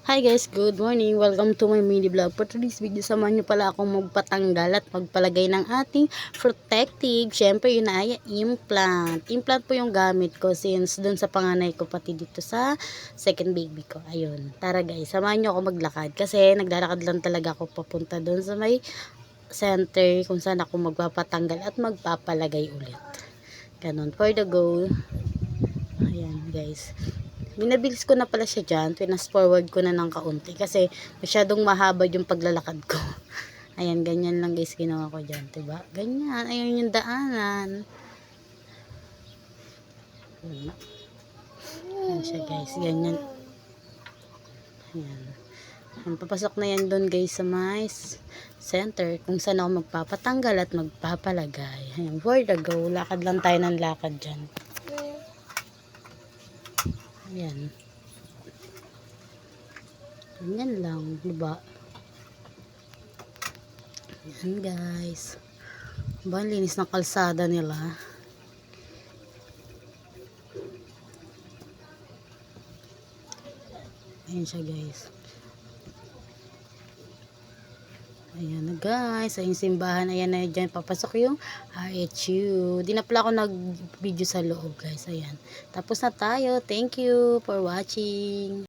Hi guys, good morning. Welcome to my mini vlog. For today's video, samahan nyo pala akong magpatanggal at magpalagay ng ating protective. Syempre, yun na ay implant. Implant po yung gamit ko since dun sa panganay ko pati dito sa second baby ko. Ayun. Tara guys, samahan nyo ako maglakad kasi naglalakad lang talaga ako papunta dun sa may center kung saan ako magpapatanggal at magpapalagay ulit. Ganon. For the go. Ayan guys. Binabilis ko na pala siya dyan. Pinas forward ko na ng kaunti. Kasi masyadong mahaba yung paglalakad ko. Ayan, ganyan lang guys ginawa ko dyan. Diba? Ganyan. Ayun yung daanan. Ayan siya guys. Ganyan. Ayan. Ayan. Papasok na yan doon guys sa my center. Kung saan ako magpapatanggal at magpapalagay. Ayan. For the go. Lakad lang tayo ng lakad dyan. Ayan. Ganyan lang, diba? Ayan guys. Diba, ang linis ng kalsada nila. Ayan siya guys. Ayan na guys. Ayun simbahan. Ayan na dyan. Papasok yung RHU. Di na pala ako nag-video sa loob guys. Ayan. Tapos na tayo. Thank you for watching.